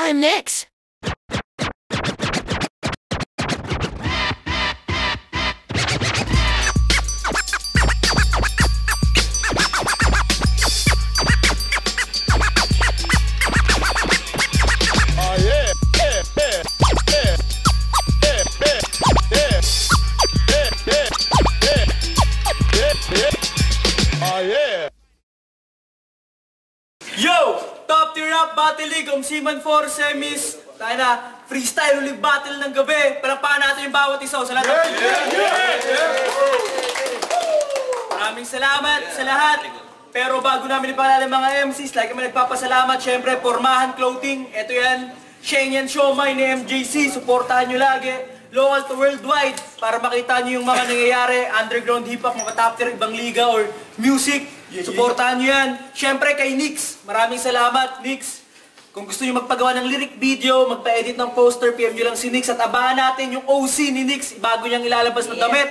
I'm next. Yo! Top tier rap battle league Seaman 4 semis. Tayo na, freestyle ulit battle ng gabi. Palakpakan natin yung bawat isa sa lahat. Maraming salamat sa lahat. Pero bago namin ipaalala mga MCs, like kami nagpapasalamat, syempre, Pormahan Clothing. Ito yan, Sheng Yan Siomay ni MJC. Suportahan nyo lagi. Local to worldwide para makita nyo yung mga nangyayari. Underground hip-hop, mga top tier, ibang liga or music. Suportahan nyo yan. Siyempre kay Nix. Maraming salamat, Nix. Kung gusto nyo magpagawa ng lyric video, magpa-edit ng poster, PM nyo lang si Nix. At abangan natin yung OC ni Nix bago niyang ilalabas ng damit.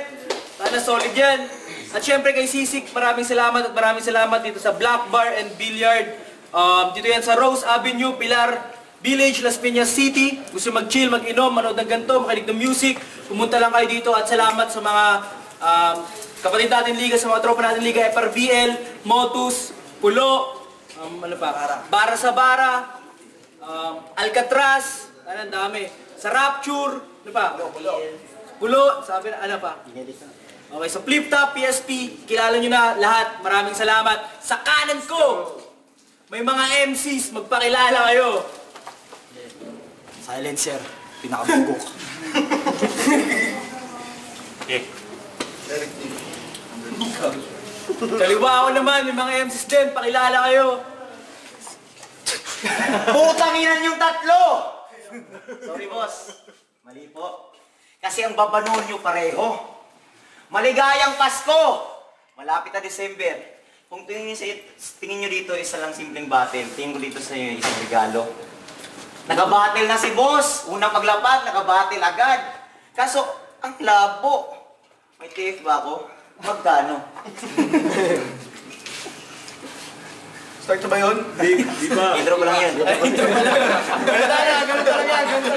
Sana solid yan. At siyempre kay Sisik, maraming salamat at maraming salamat dito sa Black Bar and Billiard. Dito yan sa Rose Avenue, Pilar Village, Las Piñas City. Gusto mag-chill, mag-inom, manood ng ganito, makinig ng music. Pumunta lang kayo dito at salamat sa mga kapatid natin liga, sa mga tropa natin liga, FRVL, Motus, Pulo, ano pa? Bara sa Bara, Alcatraz, ang dami. Sa Rapture, ano pa? Pulo, sabi na, ano pa? Okay, sa Flip Top, PSP, kilala nyo na lahat. Maraming salamat. Sa kanan ko, may mga MCs, magpakilala kayo. Silencer, pinakabugok. Kaliwa ako naman, may mga MCs din, pakilala kayo. Putanginan yung tatlo! Sorry boss, mali po. Kasi ang babanon nyo pareho. Maligayang Pasko! Malapit na December. Kung tingin nyo dito, isa lang simpleng battle. Tingin ko dito sa inyo, isang regalo. Nakabattle na si boss. Unang paglapag, nakabattle agad. Kaso, ang labo. May TF ba ako? Magkano? Start na ba yun? Di ba? Intro pa lang yan. Ganun talaga yan.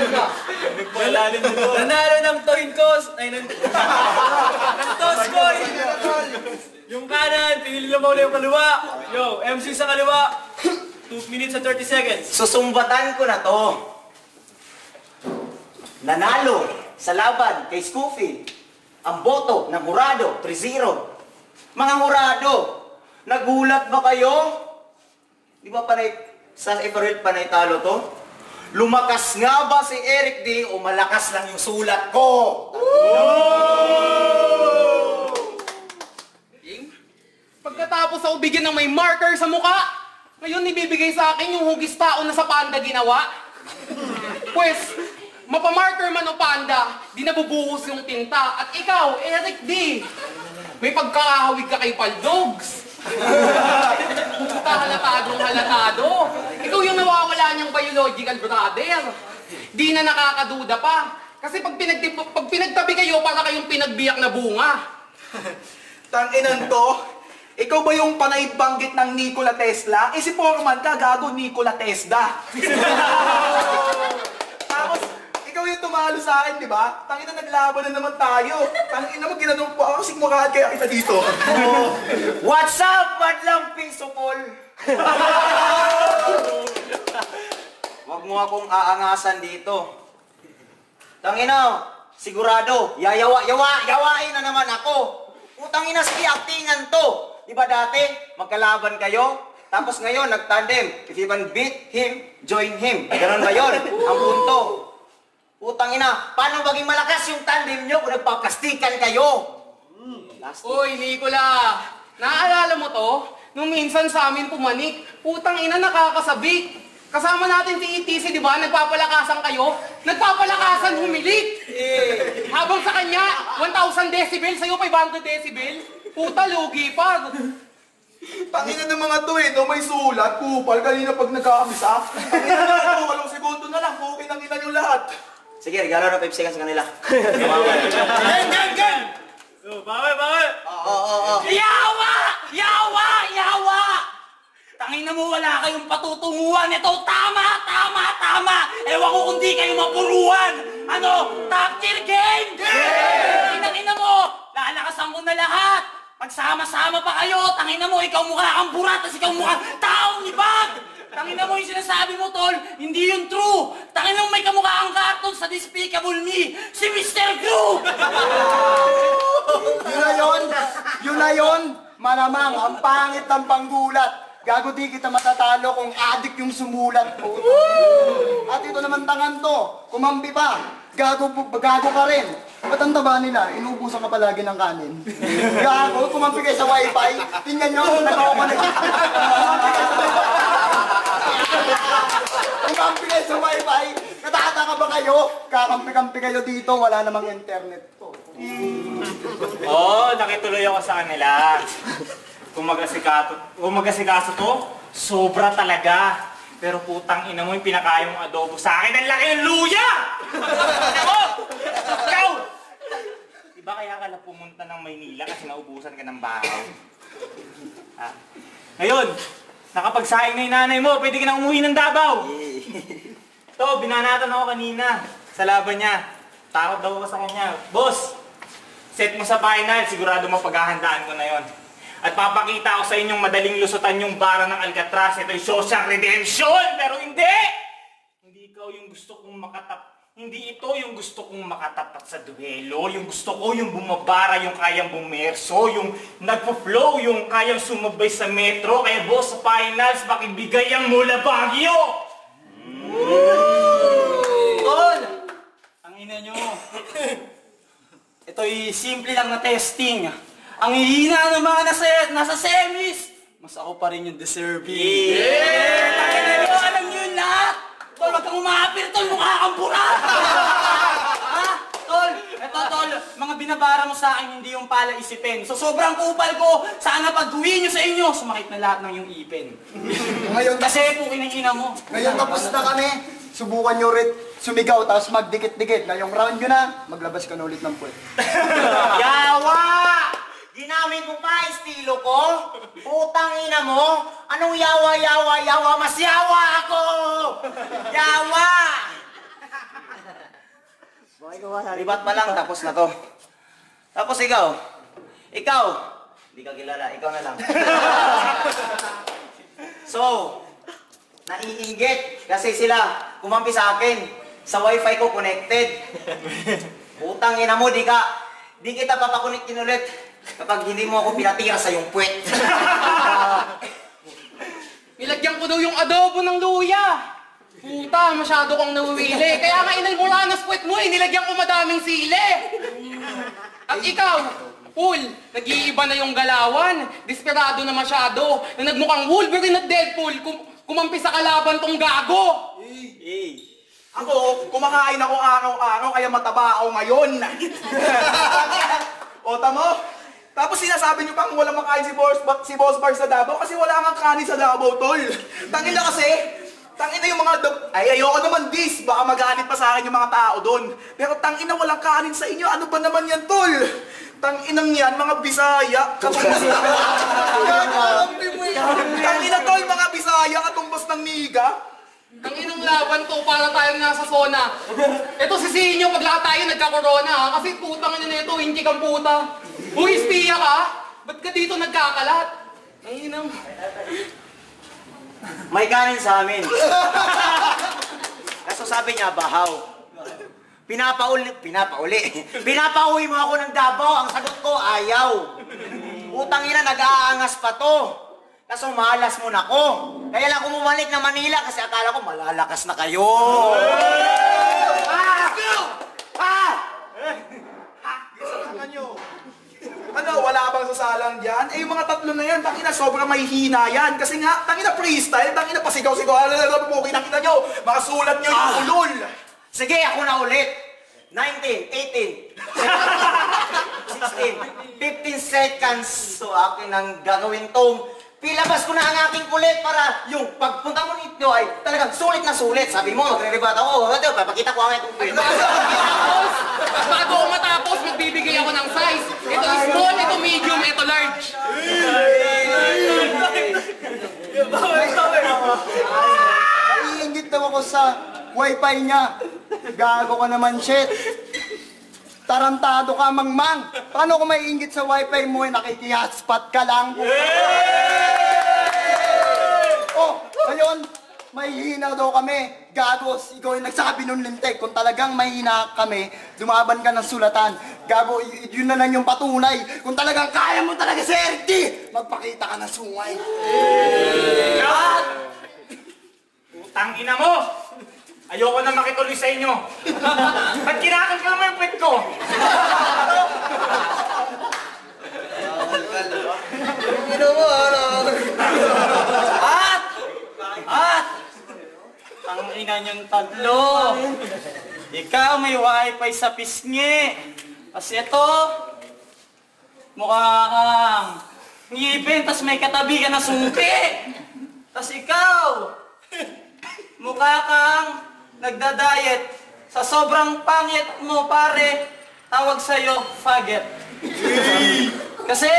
Nanalo ng toin ko. Ay, ng toss ko. Yung kanan, pinili lang mo yung kaliwa. Yo, MC sa kaliwa. 2 minutes and 30 seconds. Susumbatan ko na to. Nanalo sa laban kay Scoofy. Ang boto ng hurado, 3-0. Mga hurado, nagulat ba kayo? Di ba panay, sa Everett panay talo to? Lumakas nga ba si Eric D o malakas lang yung sulat ko? Pagkatapos ako bigyan ng may marker sa mukha, ngayon ibibigay sa akin yung hugis taon na sa panda ginawa. Pues, mapamarker man o panda, di nabubuhos yung tinta. At ikaw, Eric D, may pagkakahawig ka kay Paldogs. Puta, halatado. Ikaw yung nawawala niyang biological brother. Di na nakakaduda pa. Kasi pag pinagtabi kayo, para kayong pinagbiyak na bunga. Tanginan to. Ikaw ba yung panay banggit ng Nikola Tesla? Si Foreman ka, gago Nikola Tesla. Tapos, ikaw yung tumalo sa akin, di ba? Tangina, naglaban na naman tayo. Tangina mo, ginanong po ako, sigmukhaan kaya kita dito. What's up, madlang Pisopol? Huwag mo akong aangasan dito. Tangina, sigurado, yawain na naman ako. Utangina, sige, aktingan to. Di ba dati, magkalaban kayo? Tapos ngayon, nagtandem. If you can beat him, join him. Ganon ba yun? Ang punto. Putang ina, paano maging malakas yung tandem nyo kung nagpaplastikan kayo? Uy, Nicola, naaalala mo to? Nung minsan sa amin pumanik, putang ina nakakasabik. Kasama natin si ETC, di ba? Nagpapalakasan kayo. Nagpapalakasan humilik. Habang sa kanya, 1,000 decibel, sa'yo 500 decibel. Puta, lugi pa. Tangina ng mga to no? May sulat, kupal, kanina pag nagkakamisa. Tangina na ito, 8 segundo na lang, okay nang ina yung lahat. Sige, regalo na 5 seconds sa kanila. Gang! Bawal! Oo. Yawa! ina mo, wala kayong patutunguhan. Ito, tama! Ewan ko kung di kayo mapuruan. Ano? Top tier game! Inang ina mo, lalakasan ko na lahat. Pagsama-sama pa kayo, tangina mo, ikaw mukha kang burat, tapos ikaw mukha taong ibag! Tangina mo yung sinasabi mo, tol, hindi yun true! Tangina mo may kamukha kang cartoon sa Despicable Me, si Mr. Gru! Yun na yun! Malamang, ang pangit ng panggulat. Gago di kita matatalo kung adik yung sumulat ko. At ito naman tangan to, kumampi pa. Gago ka rin. Ba't ang taba nila? Inuubusan ka palagi ng kanin. Gago, kumampi kayo sa wifi. Tingnan nyo, nag-o-connect. Kumampi kayo sa wifi. Natataka ba kayo? Kakampi-kampi kayo dito, wala namang internet to. Oo, nakituloy ako sa kanila. Kung magasikaso to, sobra talaga. Pero putang ina mo yung pinakayong adobo sa akin, ang laki ng luya! Ako! Ikaw! Diba kaya ka na pumunta ng Maynila kasi naubusan ka ng bahaw? Ha? Ngayon, nakapagsaing na yung nanay mo, pwede ka na umuwi ng Davao. Ito, binanatan ako kanina sa laban niya. Takot daw ako sa kanya. Boss, set mo sa final, sigurado mapaghahandaan ko na yon. At papakita ko sa inyong madaling lusutan yung bara ng Alcatraz. Ito'y social redemption! Pero hindi! Hindi ito yung gusto kong makatapat sa duelo. Yung gusto ko yung bumabara, yung kayang bumerso, yung nagpo-flow, yung kayang sumabay sa metro. Kaya boss, sa finals, makibigay ang Mula Baguio! Tol! Ang ina nyo. Ito'y simple lang na testing. Ang hihina ng mga nasa semis, mas ako pa rin yung deserving. Yeah! Alam nyo yun lahat! Tol, wag kang umapir, tol! Mukha kang burat! Ha? Tol, eto tol, mga binabara mo sa akin hindi yung pala isipin. So sobrang kupal ko, sana pag-uwi nyo sa inyo, sumakit na lahat ng yung ipin. Ngayon, Kasi pukin ang ina mo. ngayon tapos na kami. Subukan nyo rin sumigaw, tapos magdikit-dikit. Ngayong round nyo na, maglabas ka na ulit ng puwet. Yawa! Ginamit mo pa estilo ko? Putang ina mo? Anong yawa? Mas yawa ako! Yawa! Libat pa lang, tapos na to. Tapos ikaw. Hindi ka kilala, ikaw na lang. So, naiinggit kasi sila kumampi sa akin. Sa wifi ko connected. Putang ina mo, di kita papakunik ulit kapag hindi mo ako pinatira sa iyong puwet. Nilagyan ko daw yung adobo ng luya. Puta, masyado kang nawiwili. Kaya nga inalmuranas puwet mo eh, nilagyan ko madaming sili. At ikaw, Paul, nag-iiba na yung galawan. Desperado na masyado. Na nagmukhang Wolverine at Deadpool. Kumampi sa kalaban tong gago. Ako, kumakain ako araw-araw, kaya mataba ako ngayon. O, tamo? Tapos sinasabi niyo pang walang makain si Boss Bar sa Davao kasi wala kang kanin sa Davao, tol. Tangina kasi, tangina yung mga... Ay, ayoko naman dis, baka magalit pa sa akin yung mga tao doon. Pero tangina walang kanin sa inyo, ano ba naman yan, tol? Tanginang yan, mga Bisaya, katumbas na... Tangina, tol, mga Bisaya, katumbas ng niga. Ang inang laban to para tayong nasa zona. Ito sisihin nyo pag lahat tayo nagka-corona ha. Kasi putang ina nito, hindi kang puta. Uy, espiya ka? Ba't ka dito nagkakalat? Ang inang... May kanin sa amin. Kaso sabi niya, bahaw. Pinapauwi mo ako ng Davao. Ang sagot ko, ayaw. Utang ina, nag-aangas pa to. Kaso malas mo na ko. Kaya lang kumumalik na Manila kasi akala ko malalakas na kayo. Ano, wala bang sasalang dyan? Eh, yung mga tatlo na yan, tangina, sobrang mahihina yan. Kasi nga, tangina freestyle, tangina pasigaw-sigaw. Kita nyo, mga sulat nyo yung ulol. Sige, ako na ulit. 19, 18, 16, 15 seconds. So, akin ang gagawin tong pilabas ko na ang aking kulit para yung pagpunta mo nito ay talagang sulit na sulit. Sabi mo, magre-rebat ako. Papakita ko ang aking kulit. Bago ako matapos, magbibigay ako ng size. Ito small, ito medium, ito large. sa wifi niya. Gago ka naman, shit. Tarantado ka, mangmang. Paano kung may inggit sa wifi mo, nakiki-hotspot ka lang? Oh, ayun, may hina daw kami. Gagos, ikaw yung nagsabi nun, Lintek. Kung talagang mahina kami, lumaban ka ng sulatan. Gago, yun na lang yung patunay. Kung talagang kaya mo talaga si RD, magpakita ka ng sungay. Utang ina mo! Ayoko na makituloy sa inyo. Ba't kinakal mo yung puwet ko? Ang ina niyong tatlo. Ikaw may wifi sa pisngi. Kasi ito, mukha kang ngipin, tas may katabi ka na sungki. Tas ikaw, mukha kang nagda-diet. Sa sobrang pangit mo, pare, tawag sa'yo, faggot. Kasi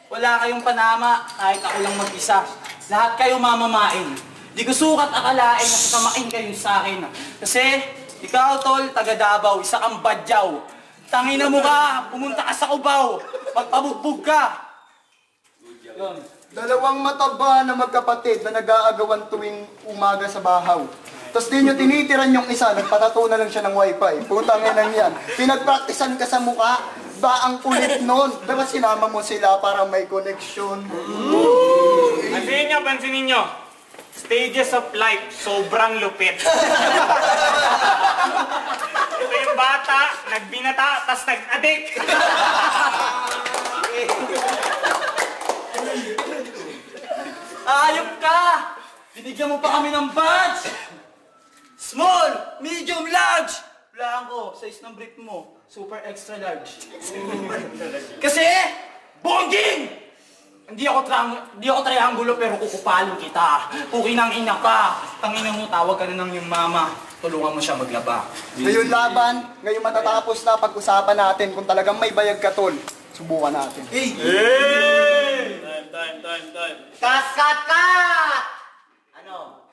wala kayong panama kahit ako lang mag-isa. Lahat kayo mamamain. Di ko sukat akalain na sasamain kayo sa akin. Kasi ikaw, tol, taga Davao, isa kang badyaw. Tangina mo ka, pumunta ka sa Cubao, magpabugbog ka. Yun. Dalawang mataba na magkapatid na nag-aagawan tuwing umaga sa bahaw. Tapos di nyo tinitiran yung isa, nagpatato na lang siya ng wifi. Putang ina yan. Pinagpraktisan ka sa mukha, ba ang kulit nun? Dapat sinama mo sila para may connection. Pansinin nyo. Stages of life, sobrang lupit. Ito yung bata, nagbinata, tas nag-addict. Ayop ka! Binigyan mo pa kami ng badge! Small, medium, large! Wala ko, size ng brief mo. Super extra large. Kasi, bonding! Hindi ako triangulo pero kukupalong kita. Puki ng ina ka. Tangina mo, tawag ka na ng yung mama. Tulungan mo siya maglaba. Ngayon laban, ngayon matatapos na pag-usapan natin kung talagang may bayag ka, tol. Subukan natin. Hey! Time. Kat! Ano?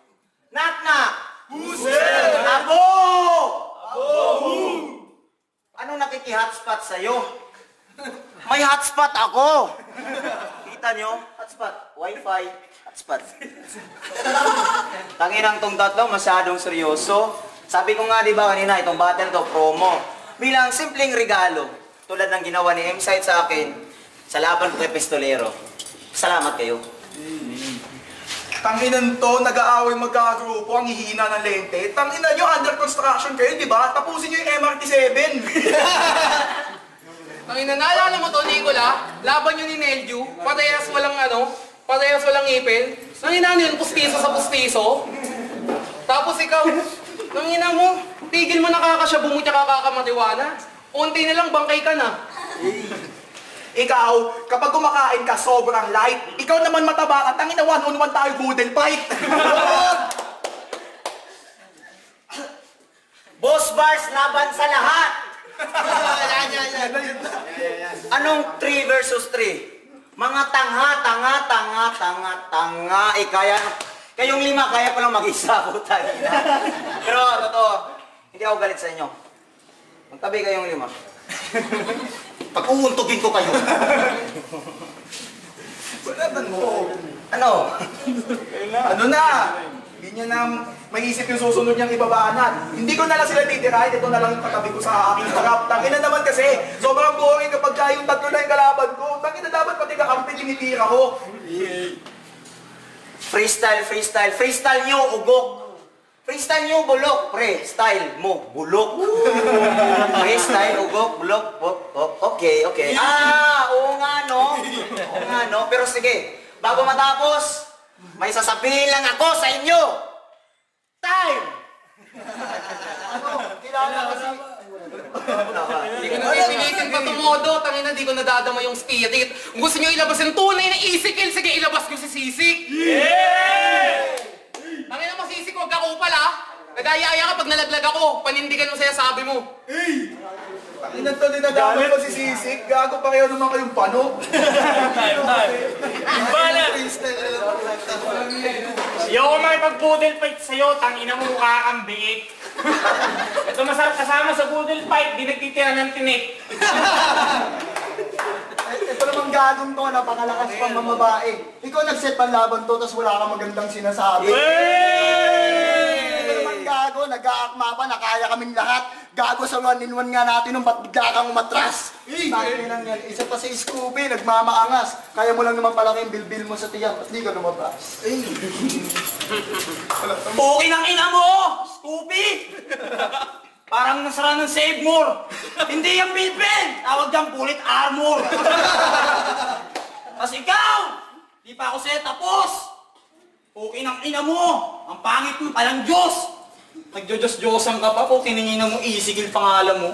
Knock! Who's there? Abo! Anong nakiki-hotspot sa'yo? May hotspot ako! Kita nyo? Hotspot. Wi-Fi. Hotspot. Tanginang tong tatlo, masyadong seryoso. Sabi ko nga, di ba kanina, itong battle to, promo. Bilang simpleng regalo, tulad ng ginawa ni M-Site sa akin, sa laban ko kay Pistolero. Salamat kayo. Tanginan to, nag-aaway magkagrupo, ang hihina ng lente. Tanginan nyo, under construction kayo, di ba? Tapusin nyo yung MRT7. Tangina, naalala mo to, Nicola? Laban yun ni Nelju, parehas walang ipin. Tangina yun, pustiso sa pustiso. Tapos ikaw, tangina mo, tigil mo nakakasyabu mo tsaka kakamatiwana. Unti na lang, bangkay ka na. Ikaw, kapag kumakain ka, sobrang light. Ikaw naman mataba ka, tangina 1-on-1 tayo, boodle fight. Boss Bars, laban sa lahat! Anong 3 versus 3? Mga tanga. Kayong 5, kaya ko lang mag-isa, puta. Pero, totoo, hindi ako galit sa inyo. Magtabi kayong 5. Pag-uuntugin ko kayo. Ano? Ano na? Hindi niya na maisip yung susunod niyang ibabanat. Hindi ko na lang sila titirahin, ito na lang yung katabi ko sa aking harap. Tangina naman kasi, sobrang boring kapag yung tatlo na yung kalaban ko. Tangina dapat pati kakampi tinitira ko. Freestyle nyo, ugok. Freestyle nyo, bulok. Pre-style mo, bulok. Freestyle, ugok, bulok. Okay. Oo nga no. Pero sige, bago matapos, may sasabihin lang ako sa inyo. Time! Kilala kasi. Hindi ko na pipilitin pa tumodo, tangina, di ko nadadama yung spirit. Kung gusto nyo ilabas yung tunay na isikil, sige, ilabas nyo si Sisik. Tangina mo, Sisik, huwag ka kupal ha. Nagaya-aya ka pag nalaglag ako, panindigan mo saya sabi mo. Tanginan to, dinadamay ko si Sisik. Gago pa kayo naman kayong pano. Time. Bala! Ayoko makipag-poodle fight sa'yo, tangina mo mukha kang biik. Ito masarap kasama sa poodle fight, di nagtitira ng tinik. Ito namang gagong to, napakalakas pang mamabae. Ikaw nag-set pang laban to, tapos wala kang magandang sinasabi. Ito namang gago, nag-aakma pa, nakaya kaming lahat. Gago sa 1-in-1 nga natin nung ba't bigla kang umatras. Tanginan yan, isa pa si Scooby, nagmamaangas. Kaya mo lang naman palaki yung bilbil mo sa tiyan, at di ka lumabas. Pukin ang ina mo, Scoopy! Parang nasara ng save more. Hindi yung bilbil, tawag dyan pulit armor. Tapos ikaw, di pa ako sa'yo tapos. Pukin ang ina mo, ang pangit mo palang Diyos. Nagdiyos-diyosan ka pa po, kiningina mo isigil pangalan mo.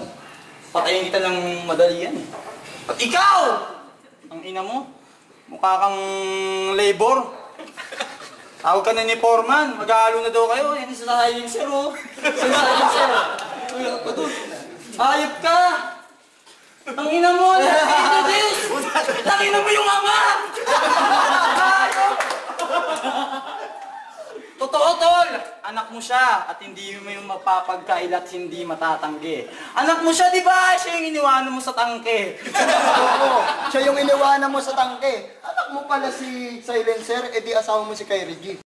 Patayin kita ng madali yan. At ikaw, ang ina mo, mukha kang labor. Tawag ka na ni Foreman, mag-aalo na daw kayo. Yan sa silencer, oh. Sa silencer. Ayop ka! Ang ina mo, introduce! Ang ina mo yung ama! Ayop! Totoo, tol! Anak mo siya at hindi mo yung mapapagkailat hindi matatanggi. Anak mo siya, di ba? Siya yung iniwanan mo sa tangke. Oo, siya yung iniwanan mo sa tangke. Anak mo pala si Silencer, edi asawa mo si Kyrie G.